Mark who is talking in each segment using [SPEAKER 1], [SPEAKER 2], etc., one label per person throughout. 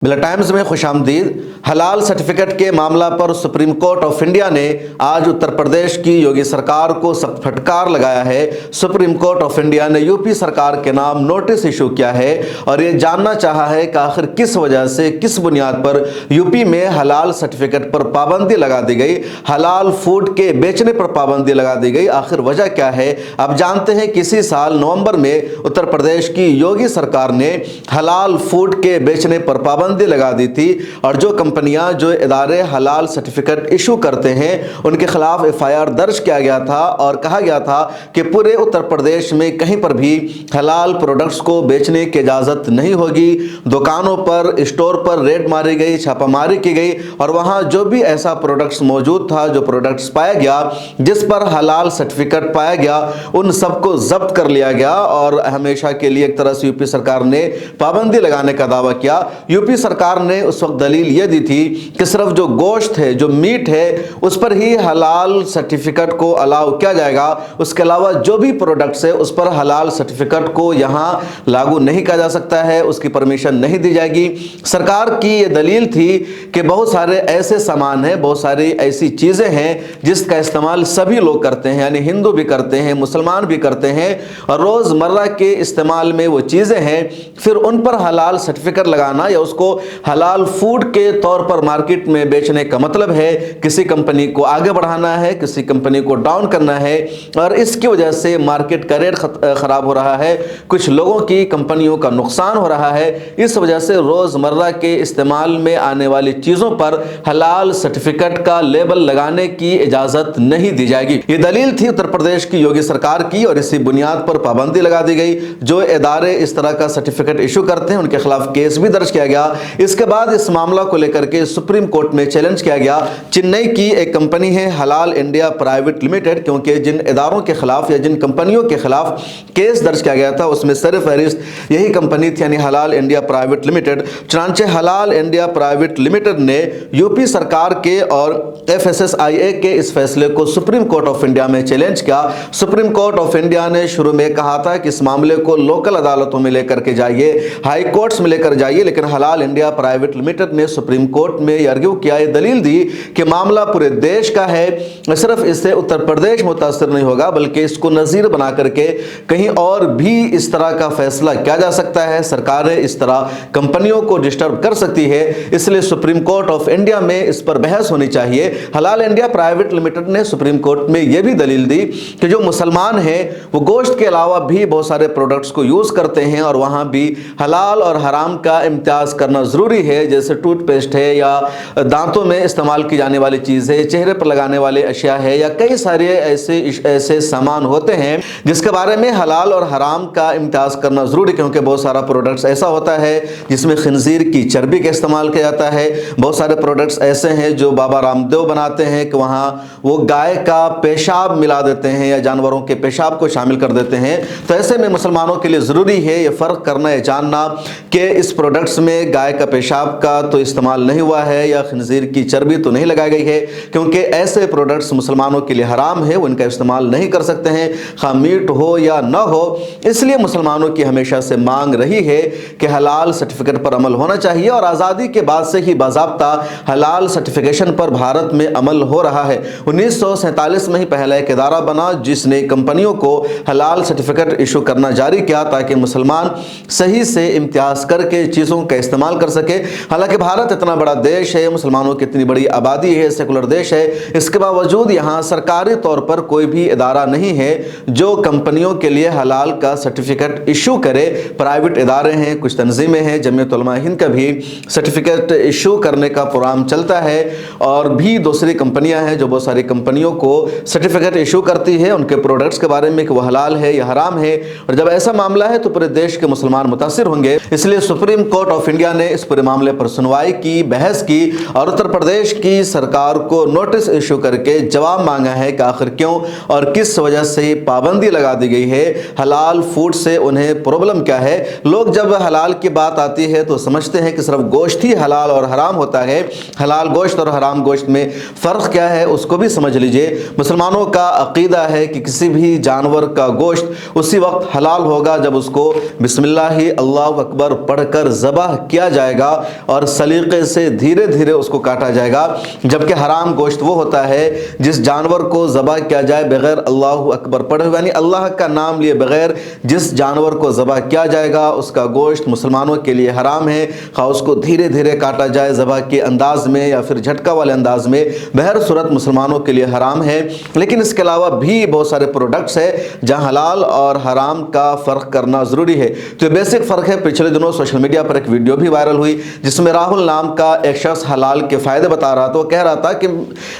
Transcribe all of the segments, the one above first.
[SPEAKER 1] मिला टाइम्स में खुशामदीद। हलाल सर्टिफिकेट के मामला पर सुप्रीम कोर्ट ऑफ इंडिया ने आज उत्तर प्रदेश की योगी सरकार को सख्त फटकार लगाया है। सुप्रीम कोर्ट ऑफ इंडिया ने यूपी सरकार के नाम नोटिस इशू किया है और ये जानना चाहा है कि आखिर किस वजह से, किस बुनियाद पर यूपी में हलाल सर्टिफिकेट पर पाबंदी लगा दी गई, हलाल फूड के बेचने पर पाबंदी लगा दी गई, आखिर वजह क्या है। अब जानते हैं कि इसी साल नवंबर में उत्तर प्रदेश की योगी सरकार ने हलाल फूड के बेचने पर पाबंदी लगा दी थी और जो कंपनियां, जो इदारे हलाल सर्टिफिकेट इशू करते हैं उनके खिलाफ एफआईआर दर्ज किया गया था और कहा गया था कि पूरे उत्तर प्रदेश में कहीं पर भी हलाल प्रोडक्ट्स को बेचने की इजाज़त नहीं होगी। दुकानों पर, स्टोर पर रेड मारी गई, छापामारी की गई और वहां जो भी ऐसा प्रोडक्ट्स मौजूद था, जो प्रोडक्ट्स पाया गया जिस पर हलाल सर्टिफिकेट पाया गया, उन सबको जब्त कर लिया गया और हमेशा के लिए एक तरह से यूपी सरकार ने पाबंदी लगाने का दावा किया। यूपी सरकार ने उस वक्त दलील यह दी थी कि सिर्फ जो गोश्त है, जो मीट है, उस पर ही हलाल सर्टिफिकेट को अलाउ किया जाएगा। उसके अलावा जो भी प्रोडक्ट्स है उस पर हलाल सर्टिफिकेट को यहाँ लागू नहीं किया जा सकता है, उसकी परमिशन नहीं दी जाएगी। सरकार की ये दलील थी कि बहुत सारे ऐसे सामान हैं, बहुत सारी ऐसी चीज़ें हैं जिसका इस्तेमाल सभी लोग करते हैं, यानी हिंदू भी करते हैं, मुसलमान भी करते हैं और रोज़मर्रा के इस्तेमाल में वो चीज़ें हैं। फिर उन पर हलाल सर्टिफिकेट लगाना या उसको हलाल फूड के तौर पर मार्केट में बेचने का मतलब है किसी कंपनी को आगे बढ़ाना है, किसी कंपनी को डाउन करना है और इसकी वजह से मार्केट का रेट खराब हो रहा है, कुछ लोगों की, कंपनियों का नुकसान हो रहा है। इस वजह से रोज़मर्रा के इस्तेमाल में आने वाली चीज़ों पर हलाल सर्टिफिकेट का लेबल लगाने की इजाज़त नहीं दी जाएगी। ये दलील थी उत्तर प्रदेश की योगी सरकार की और इसी बुनियाद पर पाबंदी लगा दी गई। जो इदारे इस तरह का सर्टिफिकेट इशू करते हैं उनके खिलाफ केस भी दर्ज किया गया। इसके बाद इस मामला को लेकर के सुप्रीम कोर्ट में चैलेंज किया गया। चेन्नई की एक कंपनी है हलाल इंडिया प्राइवेट लिमिटेड, क्योंकि जिन इदारों के खिलाफ या जिन कंपनियों के खिलाफ केस दर्ज किया गया था उसमें सरफहरिस्त यही कंपनी थी, यानी हलाल इंडिया प्राइवेट लिमिटेड। चुनांचे हलाल इंडिया प्राइवेट लिमिटेड ने यूपी सरकार के और FSSAI के इस फैसले को सुप्रीम कोर्ट ऑफ इंडिया में चैलेंज किया। सुप्रीम कोर्ट ऑफ इंडिया ने शुरू में कहा था कि इस मामले को लोकल अदालतों में लेकर के जाइए, हाई कोर्ट्स में लेकर जाइए, लेकिन हलाल इंडिया प्राइवेट लिमिटेड ने सुप्रीम कोर्ट में आर्ग्यू किया, ये दलील दी कि मामला पूरे देश का है, सिर्फ इससे उत्तर प्रदेश मुतासर नहीं होगा बल्कि इसको नज़ीर बना करके कहीं और भी इस तरह का फैसला किया जा सकता है। सरकारें इस तरह कंपनियों को डिस्टर्ब कर सकती है, इसलिए सुप्रीम कोर्ट ऑफ इंडिया में इस पर बहस होनी चाहिए। हलाल इंडिया प्राइवेट लिमिटेड ने सुप्रीम कोर्ट में यह भी दलील दी कि जो मुसलमान हैं वो गोश्त के अलावा भी बहुत सारे प्रोडक्ट्स को यूज़ करते हैं और वहाँ भी हलाल और हराम का इम्तियाज़ करना ज़रूरी है, जैसे टूथपेस्ट है या दांतों में इस्तेमाल की जाने वाली चीज़ है, चेहरे पर लगाने वाले अशिया है या कई सारे ऐसे सामान होते हैं जिसके बारे में हलाल और हराम का इम्तियाज़ करना ज़रूरी, क्योंकि बहुत सारा प्रोडक्ट्स ऐसा होता है जिसमें खिंजीर की चर्बी का इस्तेमाल किया जाता है। बहुत सारे प्रोडक्ट्स ऐसे हैं जो बाबा रामदेव बनाते हैं कि वहाँ वो गाय का पेशाब मिला देते हैं या जानवरों के पेशाब को शामिल कर देते हैं। तो ऐसे में मुसलमानों के लिए ज़रूरी है ये फ़र्क करना, ये जानना कि इस प्रोडक्ट्स में गाय का पेशाब का तो इस्तेमाल नहीं हुआ है या खिंजीर की चर्बी तो नहीं लगाई गई है, क्योंकि ऐसे प्रोडक्ट्स मुसलमानों के लिए हराम है, वो इनका इस्तेमाल नहीं कर सकते हैं, खा मीट हो या न हो। इसलिए मुसलमानों की हमेशा से मांग रही है कि हलाल सर्टिफिकेट पर अमल होना चाहिए और आज़ादी के बाद से ही बाज़ाब्ता हलाल सर्टिफिकेशन पर भारत में अमल हो रहा है। 1947 में ही पहला एक इदारा बना जिसने कंपनियों को हलाल सर्टिफिकेट इशू करना जारी किया ताकि मुसलमान सही से इम्तियाज़ करके चीज़ों का इस्तेमाल कर सके। हालांकि भारत इतना बड़ा देश है, मुसलमानों की इतनी बड़ी आबादी है, सेकुलर देश है, इसके बावजूद यहाँ सरकारी तौर पर कोई भी इदारा नहीं है जो कंपनियों के लिए हलाल का सर्टिफिकेट इशू करे। प्राइवेट इदारे हैं, कुछ तंजीमें हैं, जमीयत उलमा हिंद का भी सर्टिफिकेट इशू करने का प्रोग्राम चलता है और भी दूसरी कंपनियां हैं जो बहुत सारी कंपनियों को सर्टिफिकेट इशू करती है उनके प्रोडक्ट्स के बारे में कि वो हलाल है या हराम है। और जब ऐसा मामला है तो पूरे देश के मुसलमान मुतासिर होंगे। इसलिए सुप्रीम कोर्ट ऑफ इंडिया ने इस पूरे मामले पर सुनवाई की, बहस की और उत्तर प्रदेश की सरकार को नोटिस इशू करके जवाब मांगा है कि आखिर क्यों और किस वजह से पाबंदी लगा दी गई है, हलाल फूड से उन्हें प्रॉब्लम क्या है। लोग जब हलाल की बात आती है तो समझते हैं कि सिर्फ गोश्त ही हलाल और हराम होता है, हलाल गोश्त और हराम गोश्त में फ़र्क क्या है उसको भी समझ लीजिए। मुसलमानों का अकीदा है कि किसी भी जानवर का गोश्त उसी वक्त हलाल होगा जब उसको बिस्मिल्लाह अल्लाहु अकबर पढ़कर ज़बह किया جائے گا اور सलीके से धीरे धीरे उसको काटा जाएगा। जबकि हराम गोश्त वो होता है जिस जानवर को ज़बह किया जाए बगैर अल्लाह अकबर पढ़े हुए, यानी अल्लाह का नाम लिए बगैर जिस जानवर को ज़बह किया जाएगा उसका गोश्त मुसलमानों के लिए हराम है, खा उसको धीरे धीरे काटा जाए ज़बह के अंदाज में या फिर झटका वाले अंदाज में, बहर सूरत मुसलमानों के लिए हराम है। लेकिन इसके अलावा भी बहुत सारे प्रोडक्ट्स है जहाँ हलाल और हराम का फ़र्क करना ज़रूरी है। तो ये बेसिक फ़र्क है। पिछले दिनों सोशल मीडिया पर एक वीडियो भी वायरल हुई जिसमें राहुल नाम का एक शख्स हलाल के फ़ायदे बता रहा था। वो कह रहा था कि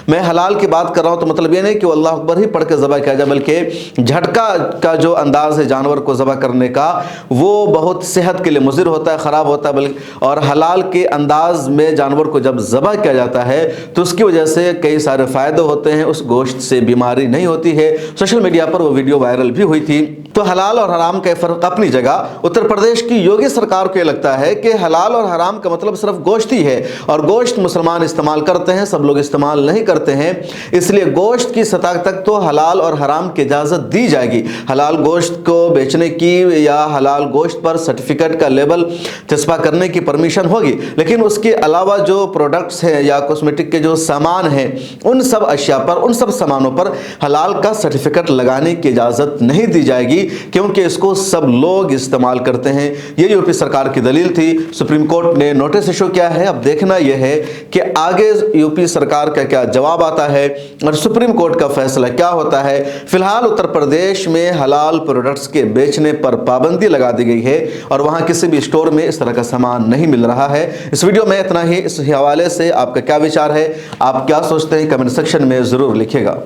[SPEAKER 1] मैं हलाल की बात कर रहा हूँ तो मतलब ये नहीं कि वो अल्लाह अकबर ही पढ़ के ज़बह किया जाए, बल्कि झटका का जो अंदाज़ है जानवर को ज़बह करने का वो बहुत सेहत के लिए मुज़िर होता है, ख़राब होता है। बल्कि और हलाल के अंदाज में जानवर को जब ज़बह किया जाता है तो उसकी वजह से कई सारे फ़ायदे होते हैं, उस गोश्त से बीमारी नहीं होती है। सोशल मीडिया पर वो वीडियो वायरल भी हुई थी। तो हलाल और हराम का फ़र्क अपनी जगह। उत्तर प्रदेश की योगी सरकार को ये लगता है कि हलाल और हराम का मतलब सिर्फ गोश्त ही है और गोश्त मुसलमान इस्तेमाल करते हैं, सब लोग इस्तेमाल नहीं करते हैं, इसलिए गोश्त की सतह तक तो हलाल और हराम की इजाज़त दी जाएगी। हलाल गोश्त को बेचने की या हलाल गोश्त पर सर्टिफिकेट का लेबल चस्पा करने की परमिशन होगी, लेकिन उसके अलावा जो प्रोडक्ट्स हैं या कॉस्मेटिक के जो सामान हैं उन सब अशिया पर, उन सब सामानों पर हलाल का सर्टिफिकेट लगाने की इजाज़त नहीं दी जाएगी क्योंकि इसको सब लोग इस्तेमाल करते हैं। ये यूपी सरकार की दलील थी। सुप्रीम कोर्ट ने नोटिस इशू किया है। अब देखना यह है कि आगे यूपी सरकार का क्या जवाब आता है और सुप्रीम कोर्ट का फैसला क्या होता है। फिलहाल उत्तर प्रदेश में हलाल प्रोडक्ट्स के बेचने पर पाबंदी लगा दी गई है और वहां किसी भी स्टोर में इस तरह का सामान नहीं मिल रहा है। इस वीडियो में इतना ही। इस हवाले से आपका क्या विचार है, आप क्या सोचते हैं, कमेंट सेक्शन में ज़रूर लिखिएगा।